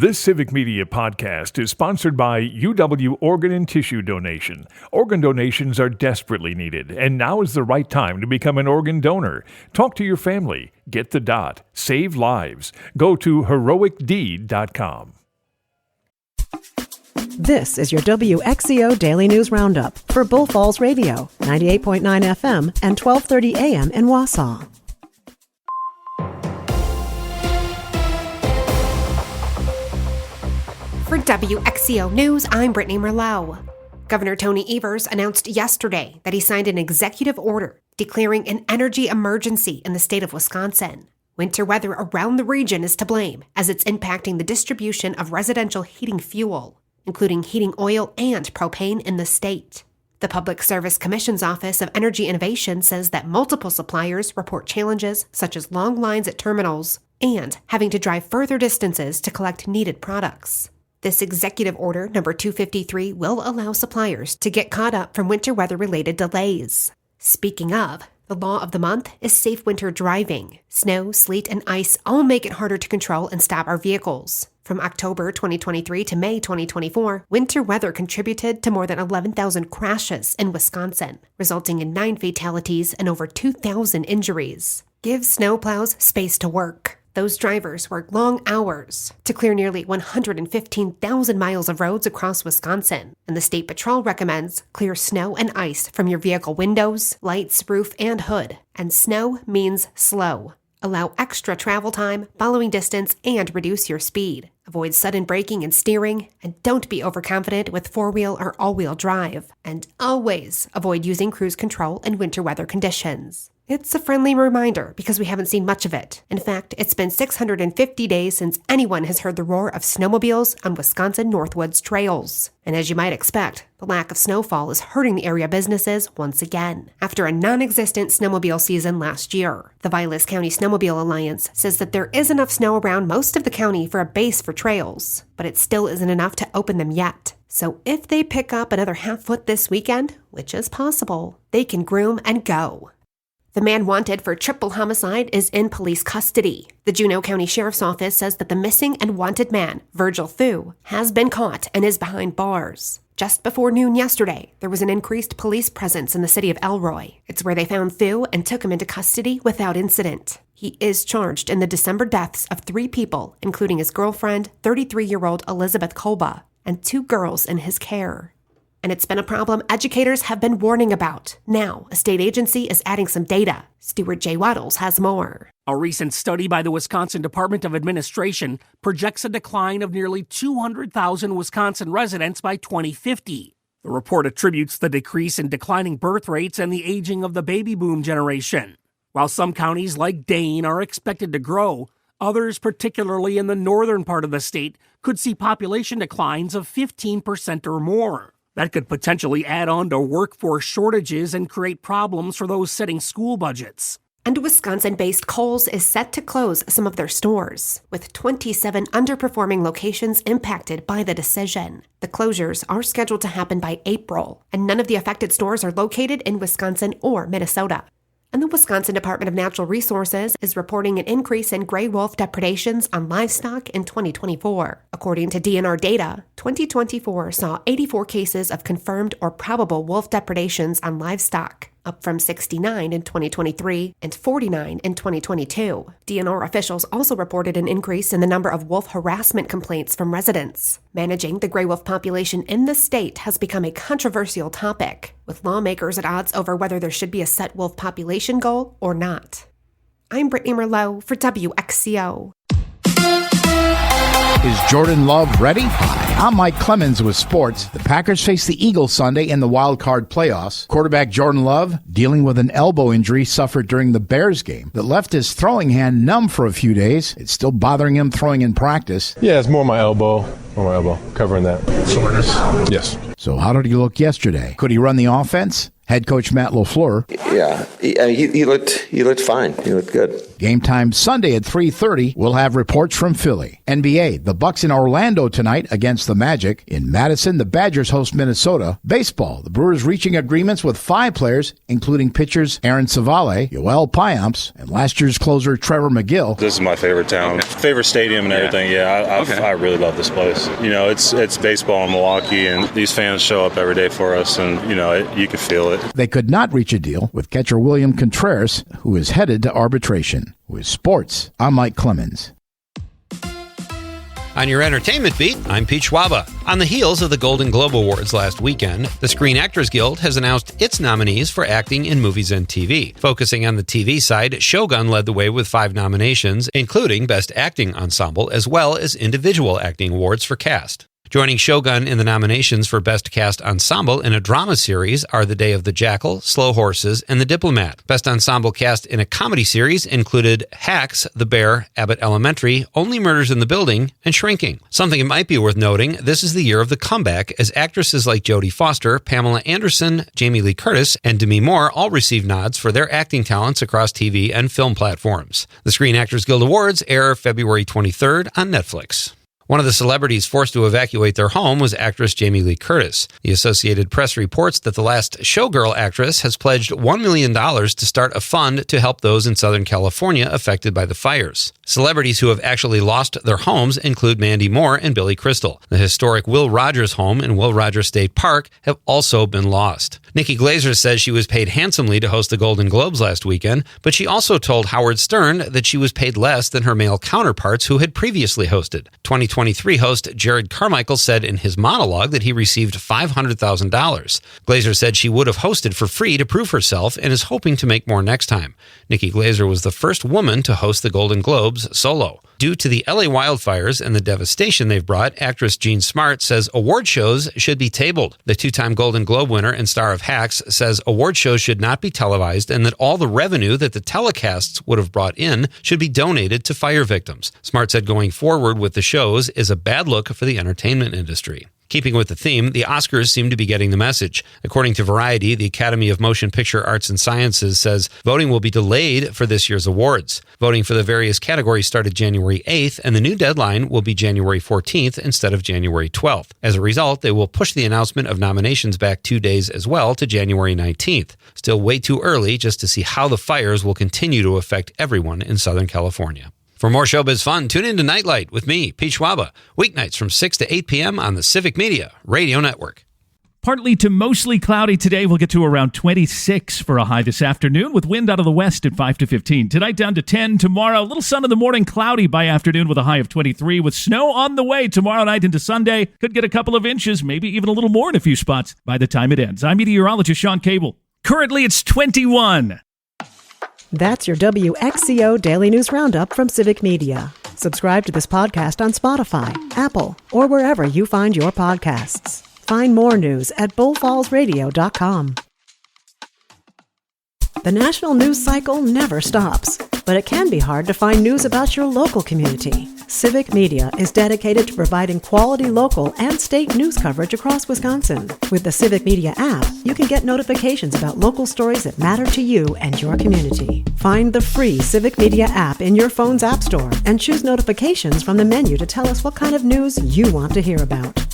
This Civic Media podcast is sponsored by UW Organ and Tissue Donation. Organ donations are desperately needed, and now is the right time to become an organ donor. Talk to your family. Get the dot. Save lives. Go to heroicdeed.com. This is your WXCO Daily News Roundup for Bull Falls Radio, 98.9 FM and 1230 AM in Wausau. For WXCO News, I'm Brittany Merlot. Governor Tony Evers announced yesterday that he signed an executive order declaring an energy emergency in the state of Wisconsin. Winter weather around the region is to blame, as it's impacting the distribution of residential heating fuel, including heating oil and propane in the state. The Public Service Commission's Office of Energy Innovation says that multiple suppliers report challenges such as long lines at terminals and having to drive further distances to collect needed products. This executive order, number 253, will allow suppliers to get caught up from winter weather-related delays. Speaking of, the law of the month is safe winter driving. Snow, sleet, and ice all make it harder to control and stop our vehicles. From October 2023 to May 2024, winter weather contributed to more than 11,000 crashes in Wisconsin, resulting in 9 fatalities and over 2,000 injuries. Give snowplows space to work. Those drivers work long hours to clear nearly 115,000 miles of roads across Wisconsin, and the State Patrol recommends clear snow and ice from your vehicle windows, lights, roof, and hood. And snow means slow. Allow extra travel time, following distance, and reduce your speed. Avoid sudden braking and steering, and don't be overconfident with 4-wheel or all-wheel drive. And always avoid using cruise control in winter weather conditions. It's a friendly reminder because we haven't seen much of it. In fact, it's been 650 days since anyone has heard the roar of snowmobiles on Wisconsin Northwoods trails. And as you might expect, the lack of snowfall is hurting the area businesses once again. After a non-existent snowmobile season last year, the Vilas County Snowmobile Alliance says that there is enough snow around most of the county for a base for trails, but it still isn't enough to open them yet. So if they pick up another half foot this weekend, which is possible, they can groom and go. The man wanted for triple homicide is in police custody. The Juneau County Sheriff's Office says that the missing and wanted man, Virgil Thu, has been caught and is behind bars. Just before noon yesterday, there was an increased police presence in the city of Elroy. It's where they found Thu and took him into custody without incident. He is charged in the December deaths of 3 people, including his girlfriend, 33-year-old Elizabeth Kolba, and 2 girls in his care. And it's been a problem educators have been warning about. Now, a state agency is adding some data. Stuart J. Waddles has more. A recent study by the Wisconsin Department of Administration projects a decline of nearly 200,000 Wisconsin residents by 2050. The report attributes the decrease in declining birth rates and the aging of the baby boom generation. While some counties like Dane are expected to grow, others, particularly in the northern part of the state, could see population declines of 15% or more. That could potentially add on to workforce shortages and create problems for those setting school budgets. And Wisconsin-based Kohl's is set to close some of their stores, with 27 underperforming locations impacted by the decision. The closures are scheduled to happen by April, and none of the affected stores are located in Wisconsin or Minnesota. And the Wisconsin Department of Natural Resources is reporting an increase in gray wolf depredations on livestock in 2024. According to DNR data, 2024 saw 84 cases of confirmed or probable wolf depredations on livestock, up from 69 in 2023 and 49 in 2022. DNR officials also reported an increase in the number of wolf harassment complaints from residents. Managing the gray wolf population in the state has become a controversial topic, with lawmakers at odds over whether there should be a set wolf population goal or not. I'm Brittany Merlot for WXCO. Is Jordan Love ready? Hi, I'm Mike Clemens with sports. The Packers face the Eagles Sunday in the wild card playoffs. Quarterback Jordan Love dealing with an elbow injury suffered during the Bears game that left his throwing hand numb for a few days. It's still bothering him throwing in practice. Yeah, it's more my elbow, covering that. Soreness? Yes. So how did he look yesterday? Could he run the offense? Head coach Matt LaFleur. Yeah, he looked fine. He looked good. Game time Sunday at 3:30. We'll have reports from Philly. NBA, the Bucks in Orlando tonight against the Magic. In Madison, the Badgers host Minnesota. Baseball, the Brewers reaching agreements with 5 players, including pitchers Aaron Savale, Yoel Payamps, and last year's closer Trevor McGill. This is my favorite town, favorite stadium and everything. I really love this place. You know, it's baseball in Milwaukee, and these fans show up every day for us, and you can feel it. They could not reach a deal with catcher William Contreras, who is headed to arbitration. With sports, I'm Mike Clemens. On your entertainment beat, I'm Pete Schwaba. On the heels of the Golden Globe Awards last weekend, the Screen Actors Guild has announced its nominees for acting in movies and TV. Focusing on the TV side, Shogun led the way with 5 nominations, including Best Acting Ensemble, as well as individual acting awards for cast. Joining Shogun in the nominations for Best Cast Ensemble in a drama series are The Day of the Jackal, Slow Horses, and The Diplomat. Best Ensemble Cast in a comedy series included Hacks, The Bear, Abbott Elementary, Only Murders in the Building, and Shrinking. Something it might be worth noting, this is the year of the comeback, as actresses like Jodie Foster, Pamela Anderson, Jamie Lee Curtis, and Demi Moore all received nods for their acting talents across TV and film platforms. The Screen Actors Guild Awards air February 23rd on Netflix. One of the celebrities forced to evacuate their home was actress Jamie Lee Curtis. The Associated Press reports that the last Showgirl actress has pledged $1 million to start a fund to help those in Southern California affected by the fires. Celebrities who have actually lost their homes include Mandy Moore and Billy Crystal. The historic Will Rogers home in Will Rogers State Park have also been lost. Nikki Glaser says she was paid handsomely to host the Golden Globes last weekend, but she also told Howard Stern that she was paid less than her male counterparts who had previously hosted. 2023 host Jared Carmichael said in his monologue that he received $500,000. Glaser said she would have hosted for free to prove herself and is hoping to make more next time. Nikki Glaser was the first woman to host the Golden Globes solo. Due to the LA wildfires and the devastation they've brought, actress Jean Smart says award shows should be tabled. The 2-time Golden Globe winner and star of Hacks says award shows should not be televised and that all the revenue that the telecasts would have brought in should be donated to fire victims. Smart said going forward with the shows is a bad look for the entertainment industry. Keeping with the theme, the Oscars seem to be getting the message. According to Variety, the Academy of Motion Picture Arts and Sciences says voting will be delayed for this year's awards. Voting for the various categories started January 8th, and the new deadline will be January 14th instead of January 12th. As a result, they will push the announcement of nominations back 2 days as well to January 19th. Still way too early just to see how the fires will continue to affect everyone in Southern California. For more showbiz fun, tune in to Nightlight with me, Pete Schwaba, weeknights from 6 to 8 p.m. on the Civic Media Radio Network. Partly to mostly cloudy today. We'll get to around 26 for a high this afternoon with wind out of the west at 5 to 15. Tonight down to 10. Tomorrow, a little sun in the morning, cloudy by afternoon with a high of 23 with snow on the way tomorrow night into Sunday. Could get a couple of inches, maybe even a little more in a few spots by the time it ends. I'm meteorologist Sean Cable. Currently, it's 21. That's your WXCO Daily News Roundup from Civic Media. Subscribe to this podcast on Spotify, Apple, or wherever you find your podcasts. Find more news at bullfallsradio.com. The national news cycle never stops, but it can be hard to find news about your local community. Civic Media is dedicated to providing quality local and state news coverage across Wisconsin. With the Civic Media app, you can get notifications about local stories that matter to you and your community. Find the free Civic Media app in your phone's app store and choose notifications from the menu to tell us what kind of news you want to hear about.